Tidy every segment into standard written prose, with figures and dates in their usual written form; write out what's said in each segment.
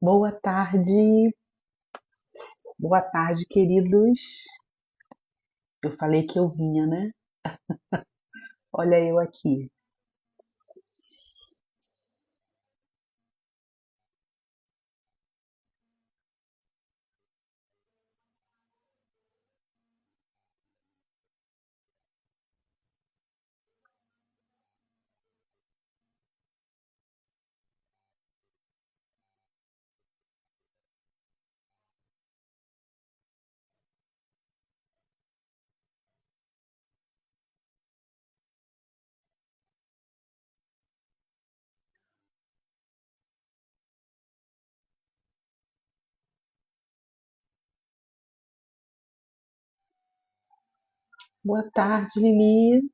Boa tarde, boa tarde, queridos. Eu falei que eu vinha, né? Olha eu aqui. Boa tarde, Lili.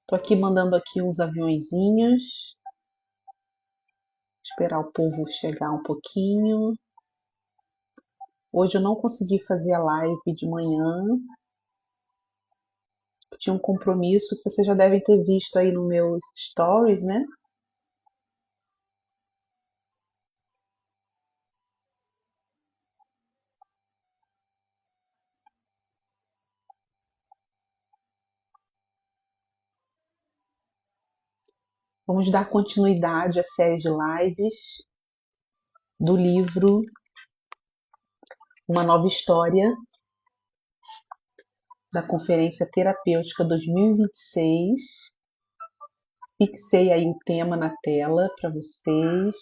Tô aqui mandando aqui uns aviõezinhos. Esperar o povo chegar um pouquinho. Hoje eu não consegui fazer a live de manhã. Tinha um compromisso que vocês já devem ter visto aí no meus stories, né? Vamos dar continuidade à série de lives do livro Uma Nova História, da Conferência Terapêutica 2026. Fixei aí o tema na tela para vocês.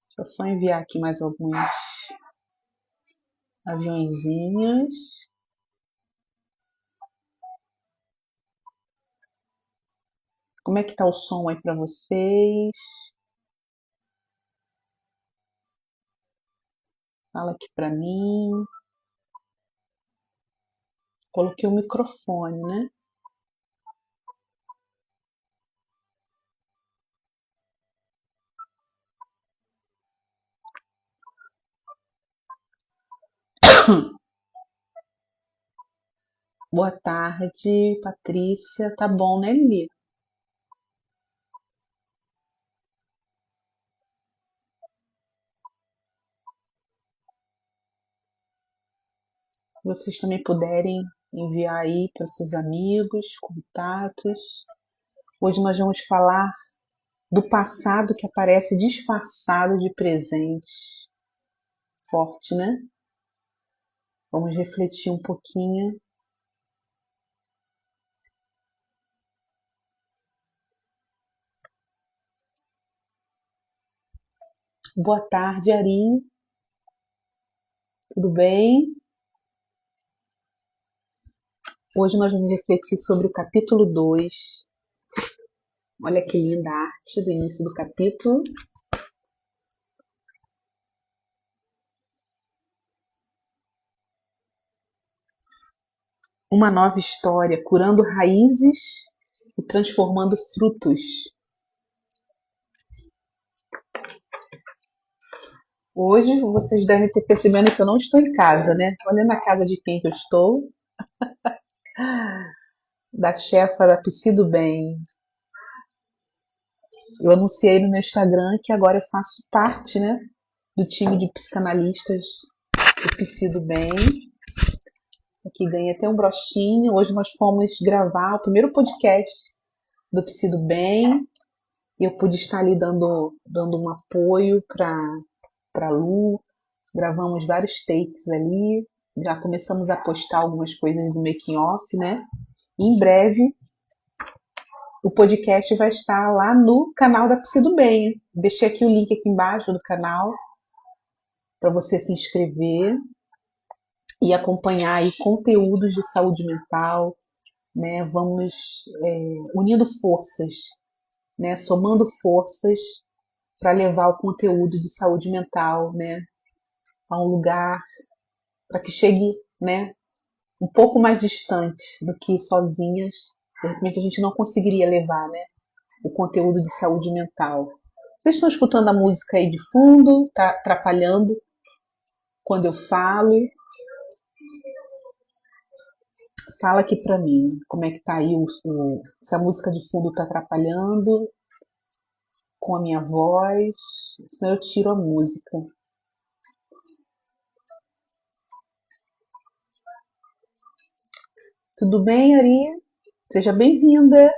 Deixa eu só enviar aqui mais alguns aviõezinhos. Como é que tá o som aí para vocês? Fala aqui para mim. Coloquei o microfone, né? Boa tarde, Patrícia. Tá bom, né, Lili? Se vocês também puderem enviar aí para seus amigos, contatos. Hoje nós vamos falar do passado que aparece disfarçado de presente. Forte, né? Vamos refletir um pouquinho. Boa tarde, Ari. Tudo bem? Hoje nós vamos refletir sobre o capítulo 2. Olha que linda a arte do início do capítulo. Uma nova história, curando raízes e transformando frutos. Hoje vocês devem ter percebido que eu não estou em casa, né? Olha na casa de quem que eu estou. Da chefa da Psi do Bem. Eu anunciei no meu Instagram que agora eu faço parte, né, do time de psicanalistas do Psi do Bem. Aqui ganhei até um brochinho. Hoje nós fomos gravar o primeiro podcast do Psi do Bem. E eu pude estar ali dando um apoio para Lu. Gravamos vários takes ali. Já começamos a postar algumas coisas do making off, né? E em breve o podcast vai estar lá no canal da Psi do Bem. Deixei aqui o link aqui embaixo do canal para você se inscrever e acompanhar aí conteúdos de saúde mental, né? Vamos unindo forças, né? Somando forças para levar o conteúdo de saúde mental, né? A um lugar para que chegue, né? Um pouco mais distante do que sozinhas. De repente a gente não conseguiria levar, né? O conteúdo de saúde mental. Vocês estão escutando a música aí de fundo? Tá atrapalhando quando eu falo? Fala aqui pra mim, como é que tá aí se a música de fundo tá atrapalhando com a minha voz, senão eu tiro a música. Tudo bem, Ari? Seja bem-vinda.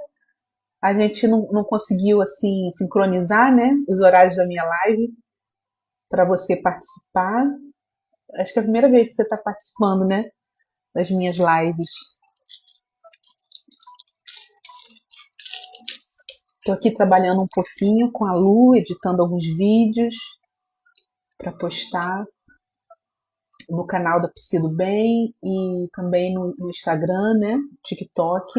A gente não conseguiu assim sincronizar, né, os horários da minha live para você participar. Acho que é a primeira vez que você está participando, né, das minhas lives. Estou aqui trabalhando um pouquinho com a Lu, editando alguns vídeos para postar no canal da Psi do Bem e também no Instagram, né, TikTok.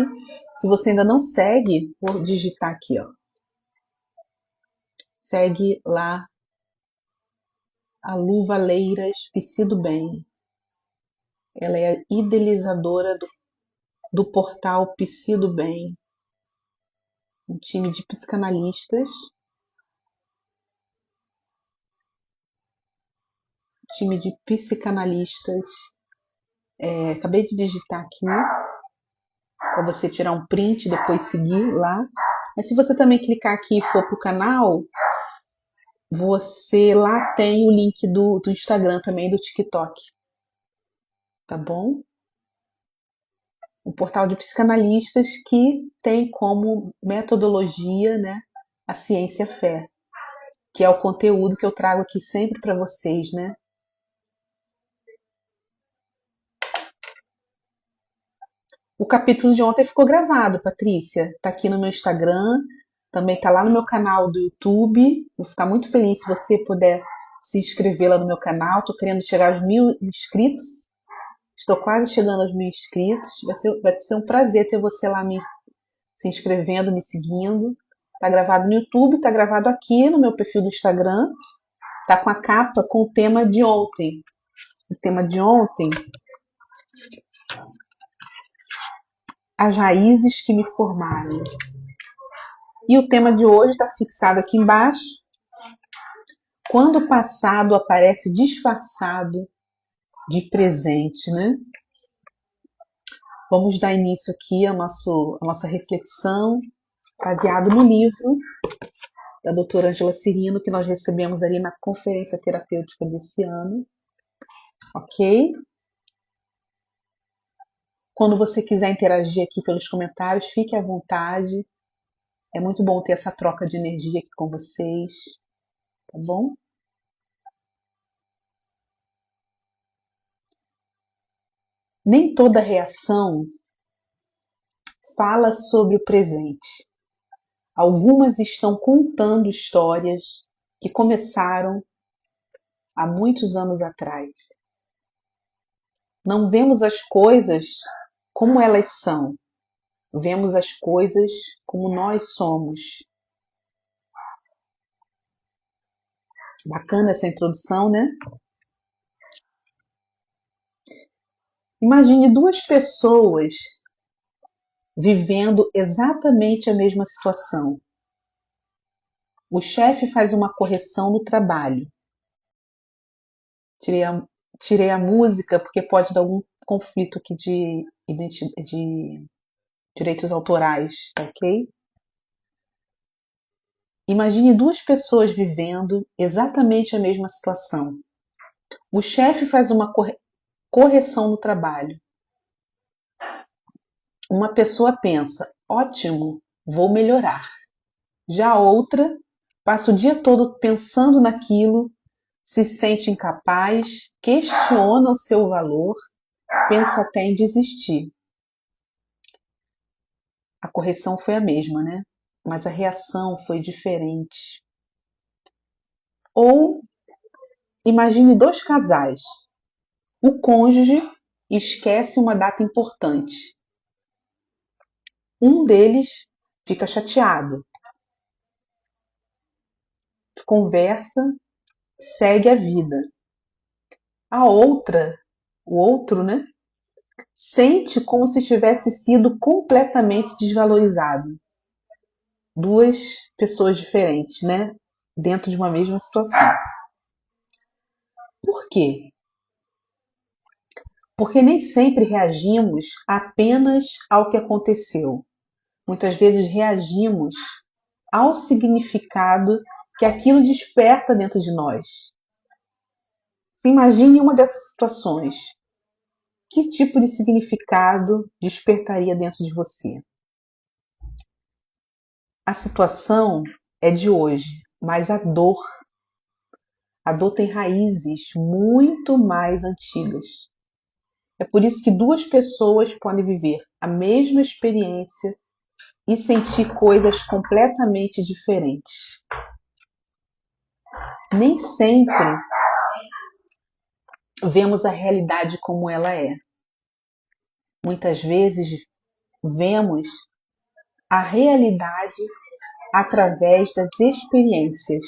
Se você ainda não segue, vou digitar aqui, ó. Segue lá a Lu Valeiras Psi do Bem. Ela é a idealizadora do portal Psi do Bem, um time de psicanalistas. Time de psicanalistas. Acabei de digitar aqui para você tirar um print e depois seguir lá. Mas se você também clicar aqui e for pro canal, você lá tem o link do Instagram também, do TikTok. Tá bom? Um portal de psicanalistas que tem como metodologia, né, a ciência-fé, que é o conteúdo que eu trago aqui sempre para vocês, né? O capítulo de ontem ficou gravado, Patrícia. Tá aqui no meu Instagram, também tá lá no meu canal do YouTube. Vou ficar muito feliz se você puder se inscrever lá no meu canal. Tô querendo chegar aos 1.000 inscritos. Estou quase chegando aos 1.000 inscritos. Vai ser um prazer ter você lá se inscrevendo, me seguindo. Tá gravado no YouTube, tá gravado aqui no meu perfil do Instagram. Tá com a capa com o tema de ontem. O tema de ontem, as raízes que me formaram. E o tema de hoje está fixado aqui embaixo. Quando o passado aparece disfarçado de presente, né? Vamos dar início aqui à nossa reflexão, baseado no livro da doutora Ângela Cirino, que nós recebemos ali na conferência terapêutica desse ano. Ok? Quando você quiser interagir aqui pelos comentários, fique à vontade. É muito bom ter essa troca de energia aqui com vocês, tá bom? Nem toda reação fala sobre o presente. Algumas estão contando histórias que começaram há muitos anos atrás. Não vemos as coisas como elas são, vemos as coisas como nós somos. Bacana essa introdução, né? Imagine duas pessoas vivendo exatamente a mesma situação. O chefe faz uma correção no trabalho. Tirei a música porque pode dar algum conflito aqui de direitos autorais, ok? Imagine duas pessoas vivendo exatamente a mesma situação. O chefe faz uma correção no trabalho. Uma pessoa pensa, ótimo, vou melhorar. Já a outra passa o dia todo pensando naquilo, se sente incapaz, questiona o seu valor, pensa até em desistir. A correção foi a mesma, né? Mas a reação foi diferente. Ou imagine dois casais. O cônjuge esquece uma data importante. Um deles fica chateado, conversa, segue a vida. A outra, o outro, né, sente como se tivesse sido completamente desvalorizado. Duas pessoas diferentes, né, dentro de uma mesma situação. Por quê? Porque nem sempre reagimos apenas ao que aconteceu. Muitas vezes reagimos ao significado que aquilo desperta dentro de nós. Se imagine uma dessas situações. Que tipo de significado despertaria dentro de você? A situação é de hoje, mas a dor tem raízes muito mais antigas. É por isso que duas pessoas podem viver a mesma experiência e sentir coisas completamente diferentes. Nem sempre vemos a realidade como ela é. Muitas vezes vemos a realidade através das experiências,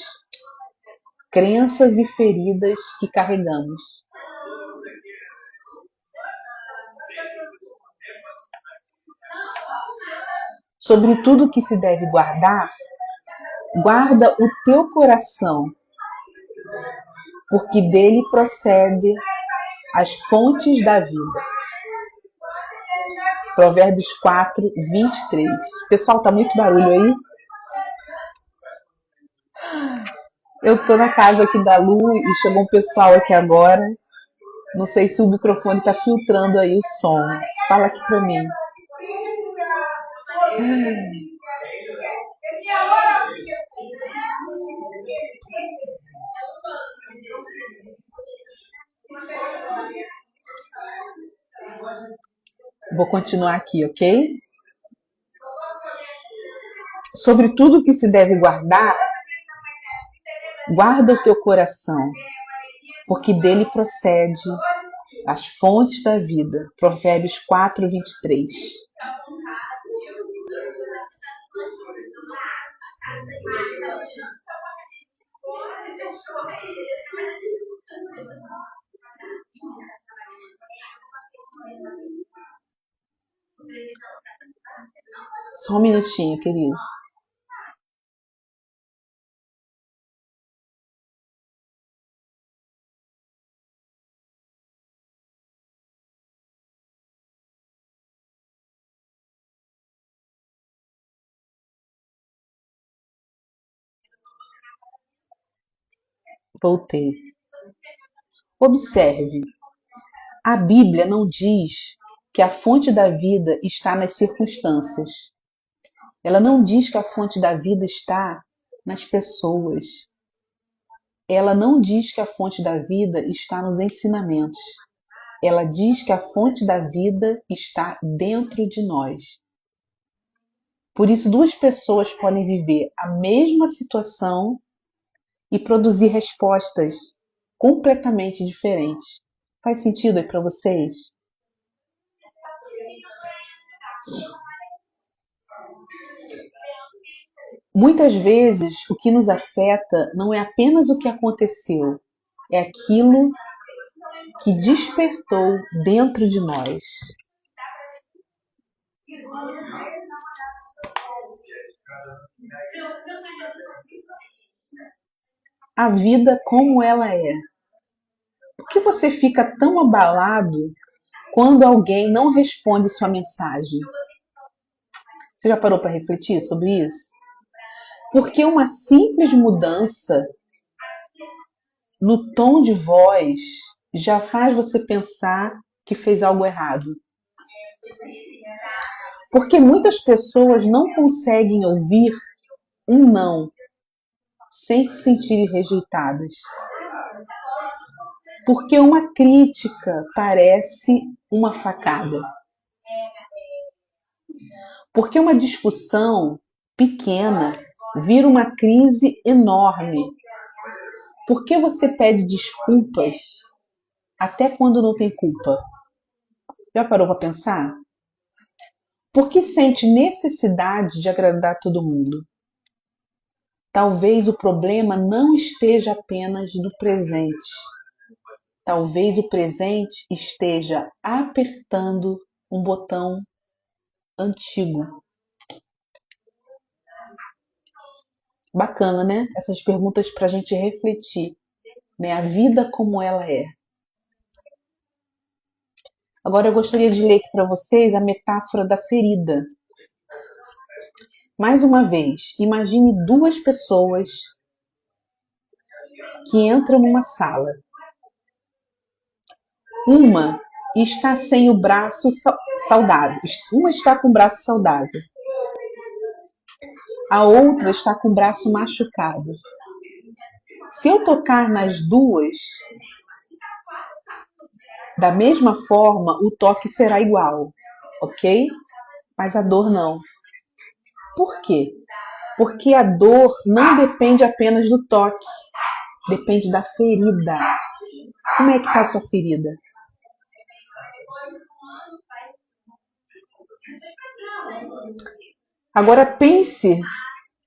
crenças e feridas que carregamos. Sobre tudo que se deve guardar, guarda o teu coração, porque dele procede as fontes da vida. Provérbios 4, 23. Pessoal, tá muito barulho aí? Eu tô na casa aqui da Lu e chegou um pessoal aqui agora. Não sei se o microfone tá filtrando aí o som. Fala aqui pra mim. Vou continuar aqui, ok? Sobre tudo que se deve guardar, guarda o teu coração, porque dele procede as fontes da vida. Provérbios 4, 23. Só um minutinho, querido. Voltei. Observe, a Bíblia não diz que a fonte da vida está nas circunstâncias. Ela não diz que a fonte da vida está nas pessoas. Ela não diz que a fonte da vida está nos ensinamentos. Ela diz que a fonte da vida está dentro de nós. Por isso, duas pessoas podem viver a mesma situação e produzir respostas completamente diferentes. Faz sentido aí para vocês? Muitas vezes, o que nos afeta não é apenas o que aconteceu, é aquilo que despertou dentro de nós. A vida como ela é. Por que você fica tão abalado quando alguém não responde sua mensagem? Você já parou para refletir sobre isso? Porque uma simples mudança no tom de voz já faz você pensar que fez algo errado. Porque muitas pessoas não conseguem ouvir um não sem se sentirem rejeitadas. Porque uma crítica parece uma facada. Porque uma discussão pequena vira uma crise enorme. Por que você pede desculpas até quando não tem culpa? Já parou para pensar? Por que sente necessidade de agradar todo mundo? Talvez o problema não esteja apenas no presente. Talvez o presente esteja apertando um botão antigo. Bacana, né? Essas perguntas para a gente refletir, né? A vida como ela é. Agora eu gostaria de ler aqui para vocês a metáfora da ferida. Mais uma vez, imagine duas pessoas que entram numa sala. Uma está sem o braço saudável. Uma está com o braço saudável. A outra está com o braço machucado. Se eu tocar nas duas, da mesma forma, o toque será igual, ok? Mas a dor não. Por quê? Porque a dor não depende apenas do toque, depende da ferida. Como é que está a sua ferida? Agora pense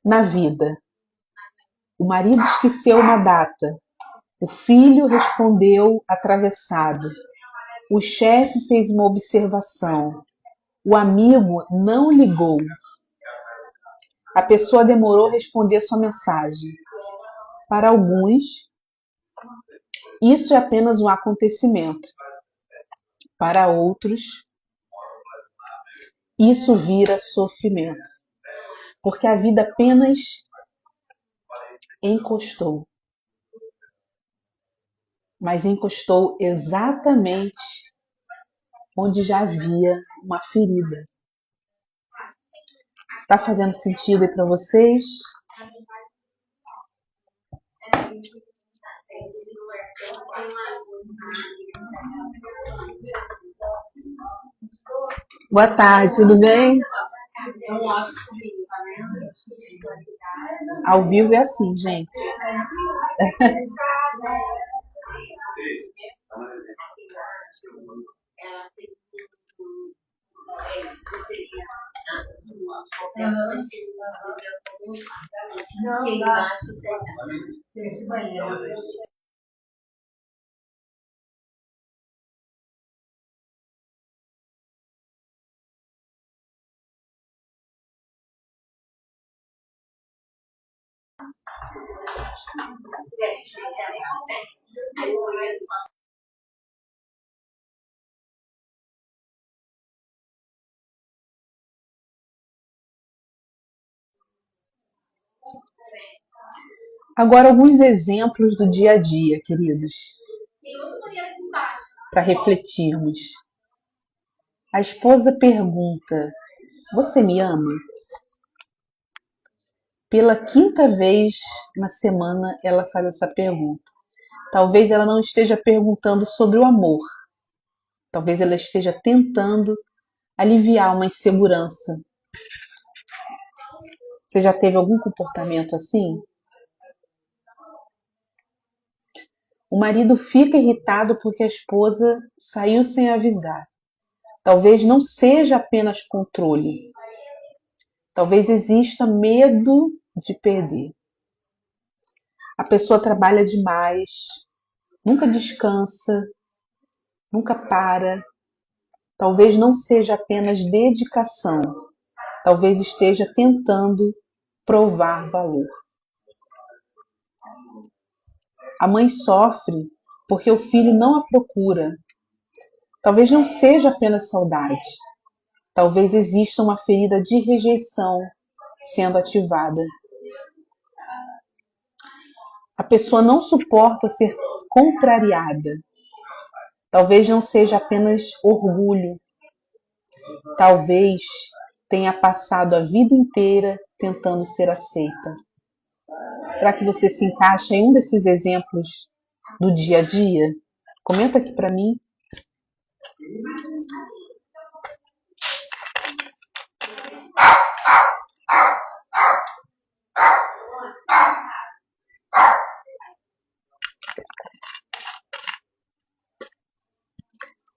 na vida. O marido esqueceu uma data. O filho respondeu atravessado. O chefe fez uma observação. O amigo não ligou. A pessoa demorou a responder sua mensagem. Para alguns, isso é apenas um acontecimento. Para outros, isso vira sofrimento. Porque a vida apenas encostou. Mas encostou exatamente onde já havia uma ferida. Tá fazendo sentido aí para vocês? Boa tarde, tudo bem? Ao vivo é assim, gente. Agora, alguns exemplos do dia a dia, queridos, para refletirmos. A esposa pergunta: Você me ama? Pela quinta vez na semana ela faz essa pergunta. Talvez ela não esteja perguntando sobre o amor. Talvez ela esteja tentando aliviar uma insegurança. Você já teve algum comportamento assim? O marido fica irritado porque a esposa saiu sem avisar. Talvez não seja apenas controle. Talvez exista medo de perder. A pessoa trabalha demais, nunca descansa, nunca para. Talvez não seja apenas dedicação. Talvez esteja tentando provar valor. A mãe sofre porque o filho não a procura. Talvez não seja apenas saudade. Talvez exista uma ferida de rejeição sendo ativada. A pessoa não suporta ser contrariada. Talvez não seja apenas orgulho. Talvez tenha passado a vida inteira tentando ser aceita. Será que você se encaixa em um desses exemplos do dia a dia? Comenta aqui para mim.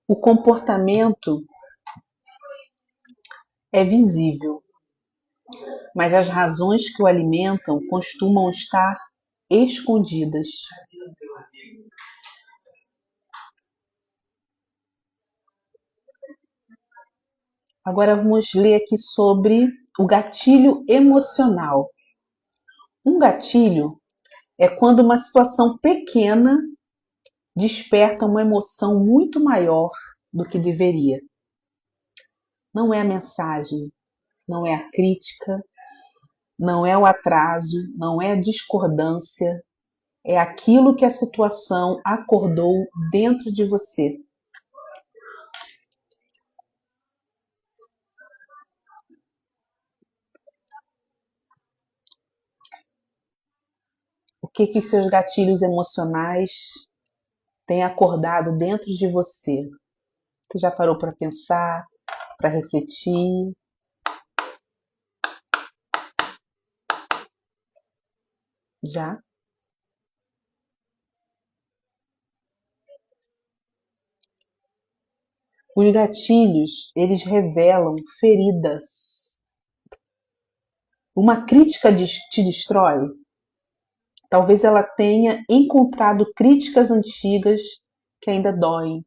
O comportamento é visível, mas as razões que o alimentam costumam estar escondidas. Agora vamos ler aqui sobre o gatilho emocional. Um gatilho é quando uma situação pequena desperta uma emoção muito maior do que deveria. Não é a mensagem, não é a crítica, não é o atraso, não é a discordância, é aquilo que a situação acordou dentro de você. O que que os seus gatilhos emocionais têm acordado dentro de você? Você já parou para pensar, para refletir? Já? Os gatilhos, eles revelam feridas. Uma crítica te destrói? Talvez ela tenha encontrado críticas antigas que ainda doem.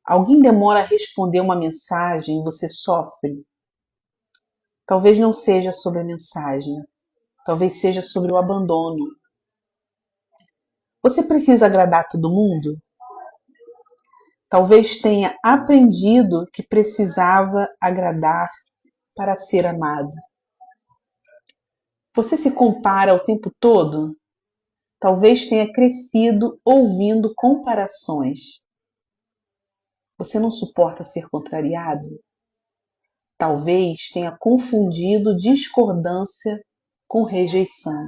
Alguém demora a responder uma mensagem e você sofre? Talvez não seja sobre a mensagem, talvez seja sobre o abandono. Você precisa agradar todo mundo? Talvez tenha aprendido que precisava agradar para ser amado. Você se compara o tempo todo? Talvez tenha crescido ouvindo comparações. Você não suporta ser contrariado? Talvez tenha confundido discordância com rejeição.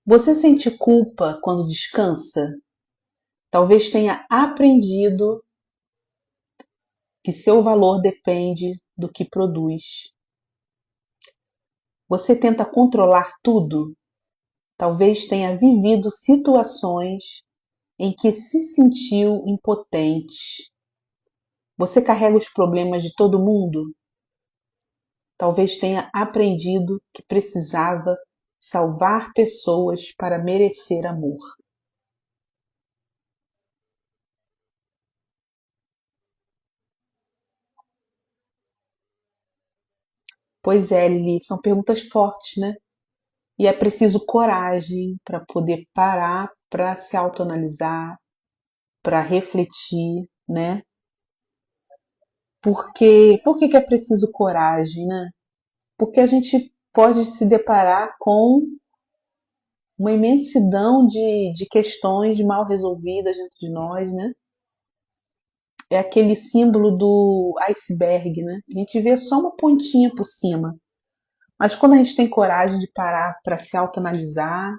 Você sente culpa quando descansa? Talvez tenha aprendido que seu valor depende do que produz. Você tenta controlar tudo? Talvez tenha vivido situações em que se sentiu impotente. Você carrega os problemas de todo mundo? Talvez tenha aprendido que precisava salvar pessoas para merecer amor. Pois é, Lili, são perguntas fortes, né? E é preciso coragem para poder parar, para se autoanalisar, para refletir, né? Por que é preciso coragem, né? Porque a gente pode se deparar com uma imensidão de questões mal resolvidas dentro de nós, né? É aquele símbolo do iceberg, né? A gente vê só uma pontinha por cima. Mas quando a gente tem coragem de parar para se autoanalisar,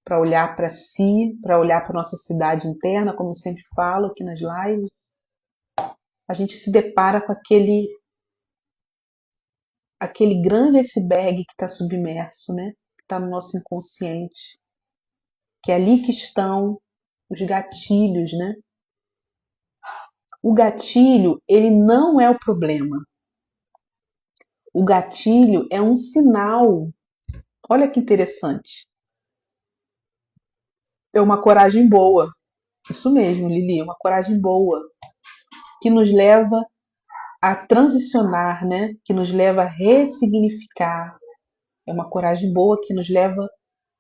para olhar para si, para olhar para nossa cidade interna, como eu sempre falo aqui nas lives, a gente se depara com aquele grande iceberg que está submerso, né? Que está no nosso inconsciente, que é ali que estão os gatilhos, né? O gatilho, ele não é o problema. O gatilho é um sinal. Olha que interessante. É uma coragem boa. Isso mesmo, Lili, é uma coragem boa que nos leva a transicionar, né? Que nos leva a ressignificar. É uma coragem boa que nos leva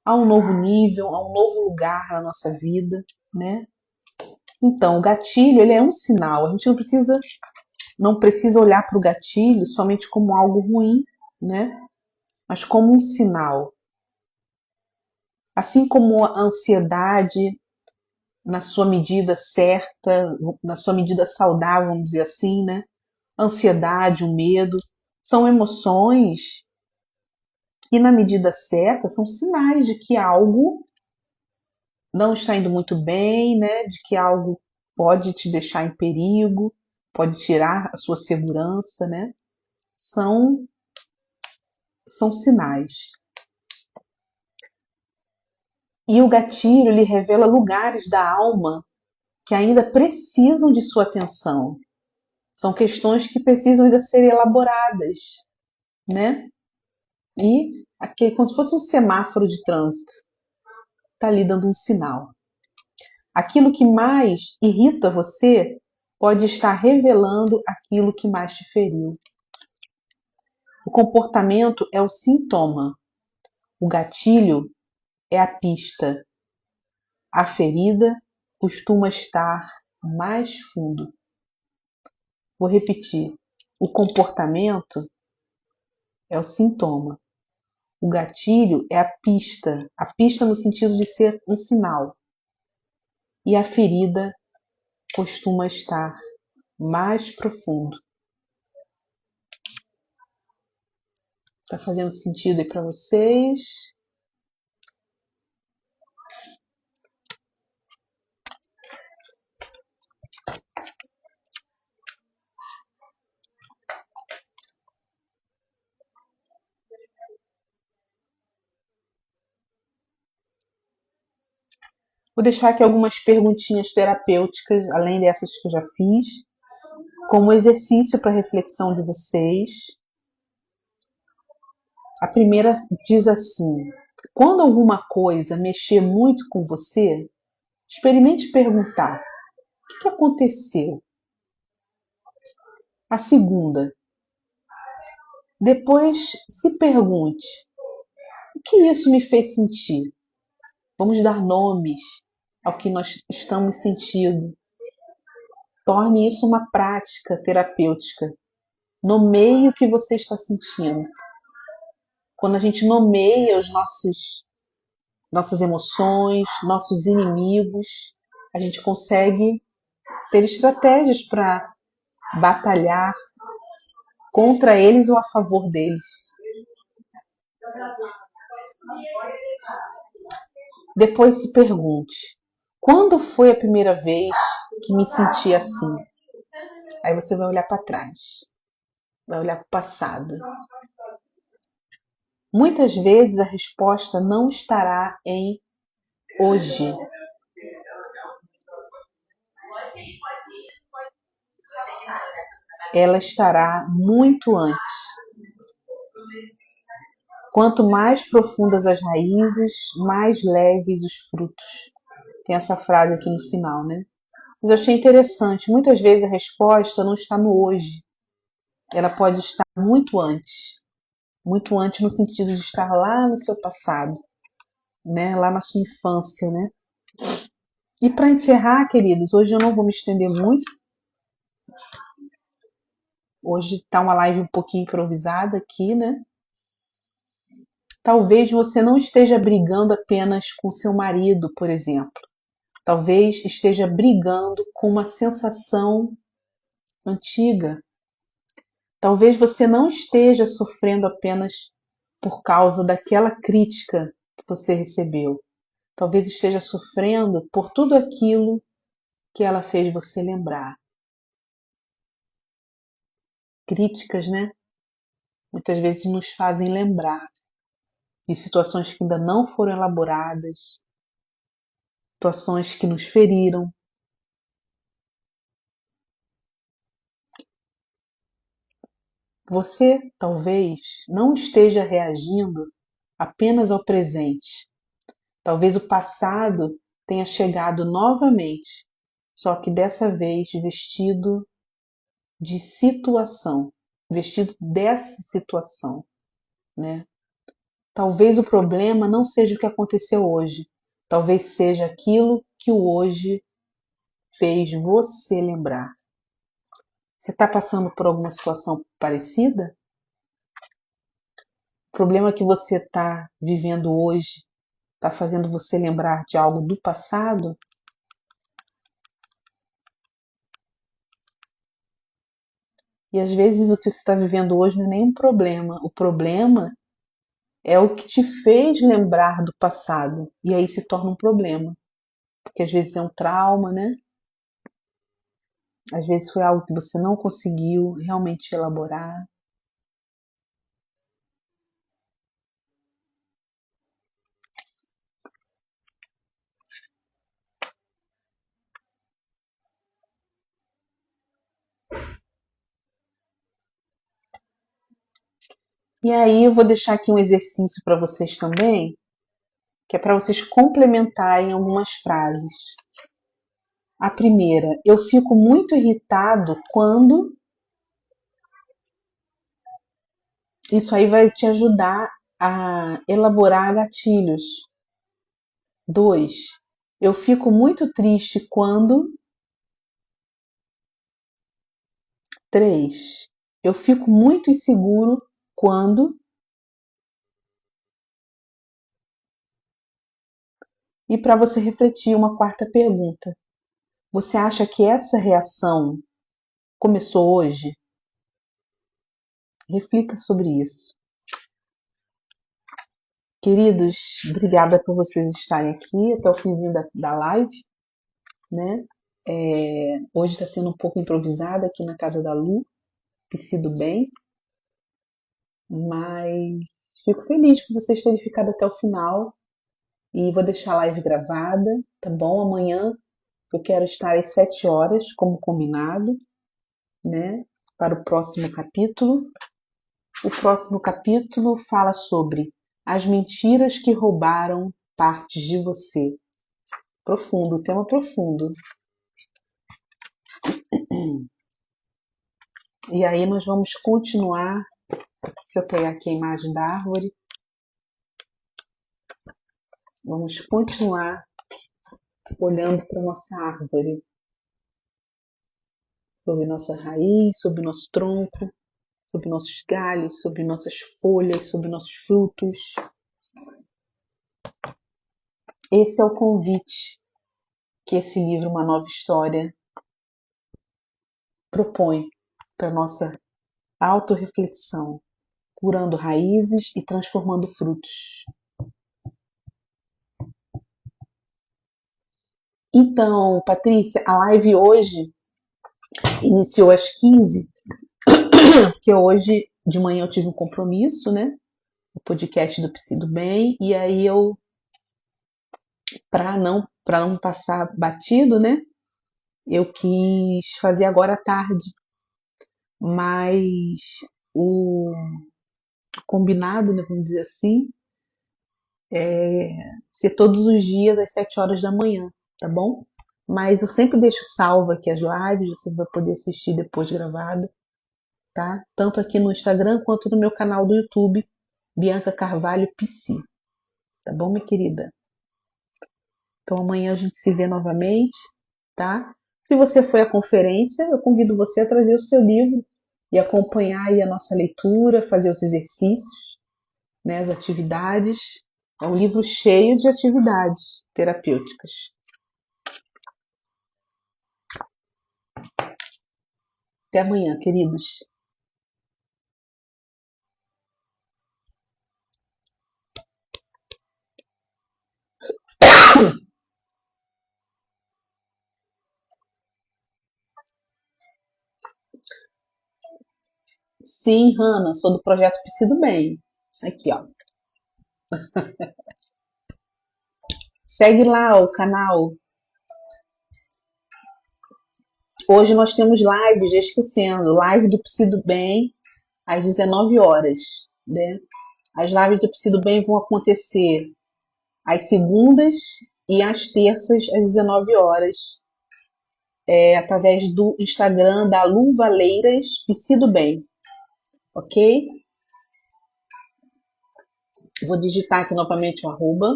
a um novo nível, a um novo lugar na nossa vida, né? Então, o gatilho, ele é um sinal. A gente não precisa olhar para o gatilho somente como algo ruim, né? Mas como um sinal. Assim como a ansiedade, na sua medida certa, na sua medida saudável, vamos dizer assim, né? A ansiedade, o medo, são emoções que, na medida certa, são sinais de que algo não está indo muito bem, né? De que algo pode te deixar em perigo, pode tirar a sua segurança, né? São são sinais. E o gatilho lhe revela lugares da alma que ainda precisam de sua atenção. São questões que precisam ainda ser elaboradas, né? E aqui, como se fosse um semáforo de trânsito, está ali dando um sinal. Aquilo que mais irrita você pode estar revelando aquilo que mais te feriu. O comportamento é o sintoma. O gatilho é a pista. A ferida costuma estar mais fundo. Vou repetir. O comportamento é o sintoma. O gatilho é a pista no sentido de ser um sinal. E a ferida costuma estar mais profundo. Tá fazendo sentido aí para vocês? Vou deixar aqui algumas perguntinhas terapêuticas, além dessas que eu já fiz, como exercício para reflexão de vocês. A primeira diz assim: quando alguma coisa mexer muito com você, experimente perguntar: o que aconteceu? A segunda: depois se pergunte: o que isso me fez sentir? Vamos dar nomes ao que nós estamos sentindo. Torne isso uma prática terapêutica. Nomeie o que você está sentindo. Quando a gente nomeia nossas emoções, nossos inimigos, a gente consegue ter estratégias para batalhar contra eles ou a favor deles. Depois se pergunte: quando foi a primeira vez que me senti assim? Aí você vai olhar para trás, vai olhar para o passado. Muitas vezes a resposta não estará em hoje. Ela estará muito antes. Quanto mais profundas as raízes, mais leves os frutos. Tem essa frase aqui no final, né? Mas eu achei interessante. Muitas vezes a resposta não está no hoje. Ela pode estar muito antes. Muito antes no sentido de estar lá no seu passado, né? Lá na sua infância, né? E para encerrar, queridos, hoje eu não vou me estender muito. Hoje está uma live um pouquinho improvisada aqui, né? Talvez você não esteja brigando apenas com seu marido, por exemplo. Talvez esteja brigando com uma sensação antiga. Talvez você não esteja sofrendo apenas por causa daquela crítica que você recebeu. Talvez esteja sofrendo por tudo aquilo que ela fez você lembrar. Críticas, né? Muitas vezes nos fazem lembrar de situações que ainda não foram elaboradas, situações que nos feriram. Você talvez não esteja reagindo apenas ao presente. Talvez o passado tenha chegado novamente, só que dessa vez vestido de situação, vestido dessa situação, né? Talvez o problema não seja o que aconteceu hoje, talvez seja aquilo que o hoje fez você lembrar. Você está passando por alguma situação parecida? O problema que você está vivendo hoje está fazendo você lembrar de algo do passado? E às vezes o que você está vivendo hoje não é nem um problema. O problema é o que te fez lembrar do passado. E aí se torna um problema. Porque às vezes é um trauma, né? Às vezes foi algo que você não conseguiu realmente elaborar. E aí eu vou deixar aqui um exercício para vocês também, que é para vocês complementarem algumas frases. A primeira, eu fico muito irritado quando. Isso aí vai te ajudar a elaborar gatilhos. 2. Eu fico muito triste quando. 3. Eu fico muito inseguro quando. E para você refletir, uma quarta pergunta. Você acha que essa reação começou hoje? Reflita sobre isso. Queridos, obrigada por vocês estarem aqui até o finzinho da live, né? Hoje está sendo um pouco improvisada aqui na casa da Lu, que sido bem, mas fico feliz por vocês terem ficado até o final e vou deixar a live gravada, tá bom? Amanhã eu quero estar às 7 horas, como combinado, né? Para o próximo capítulo. O próximo capítulo fala sobre as mentiras que roubaram partes de você. Profundo, tema profundo. E aí nós vamos continuar. Deixa eu pegar aqui a imagem da árvore. Vamos continuar olhando para nossa árvore, sobre nossa raiz, sobre nosso tronco, sobre nossos galhos, sobre nossas folhas, sobre nossos frutos. Esse é o convite que esse livro, Uma Nova História, propõe para nossa autorreflexão, curando raízes e transformando frutos. Então, Patrícia, a live hoje iniciou às 15, porque hoje de manhã eu tive um compromisso, né? O podcast do Psi do Bem, e aí eu, para não passar batido, né? Eu quis fazer agora à tarde, mas o combinado, né, vamos dizer assim, é ser todos os dias às 7 horas da manhã, tá bom? Mas eu sempre deixo salvo aqui as lives, você vai poder assistir depois gravado, tá? Tanto aqui no Instagram quanto no meu canal do YouTube, Bianca Carvalho Psi, tá bom, minha querida? Então amanhã a gente se vê novamente, tá? Se você foi à conferência, eu convido você a trazer o seu livro e acompanhar aí a nossa leitura, fazer os exercícios, né, as atividades. É um livro cheio de atividades terapêuticas. Até amanhã, queridos. Sim, Hanna, sou do projeto Psi do Bem. Aqui, ó. Segue lá o canal. Hoje nós temos lives, já esquecendo, live do Psi do Bem às 19 horas, né? As lives do Psi do Bem vão acontecer às segundas e às terças às 19 horas, através do Instagram da Lu Valeiras Psi do Bem, ok? Vou digitar aqui novamente o arroba.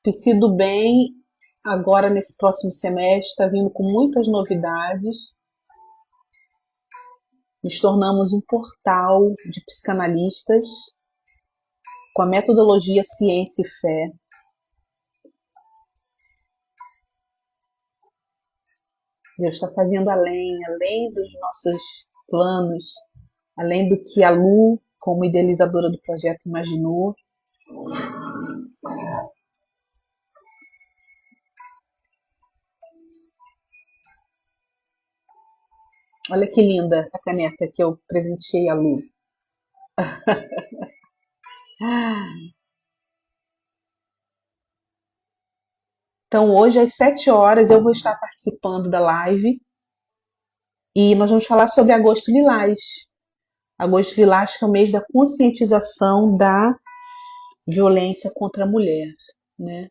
Psi do Bem, agora nesse próximo semestre, está vindo com muitas novidades. Nos tornamos um portal de psicanalistas com a metodologia Ciência e Fé. Deus está fazendo além dos nossos planos, além do que a Lu, como idealizadora do projeto, imaginou. Olha que linda a caneca que eu presenteei a Lu. Então, hoje às 7 horas eu vou estar participando da live e nós vamos falar sobre Agosto Lilás. Agosto Lilás, que é o mês da conscientização da violência contra a mulher, né?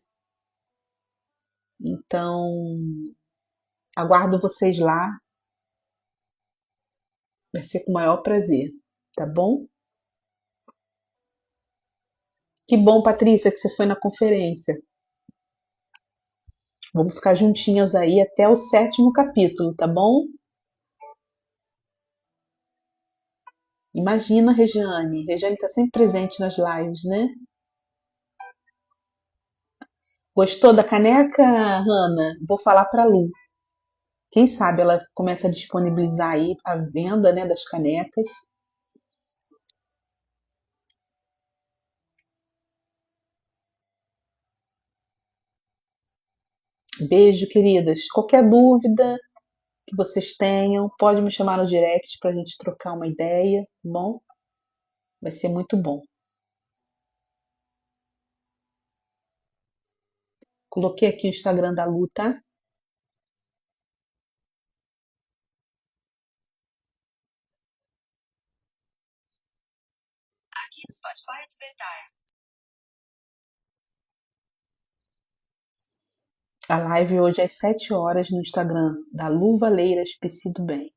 Então, aguardo vocês lá, vai ser com o maior prazer, tá bom? Que bom, Patrícia, que você foi na conferência. Vamos ficar juntinhas aí até o 7º capítulo, tá bom? Imagina, Regiane. Regiane está sempre presente nas lives, né? Gostou da caneca, Hanna? Vou falar para Lu. Quem sabe ela começa a disponibilizar aí a venda, né, das canecas. Beijo, queridas. Qualquer dúvida que vocês tenham, pode me chamar no direct para a gente trocar uma ideia, tá bom? Vai ser muito bom. Coloquei aqui o Instagram da Lu, tá? A live hoje é às 7 horas no Instagram da Lu Valeiras Psi do Bem.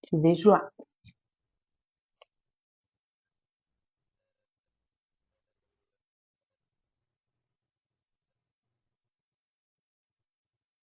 Te vejo lá.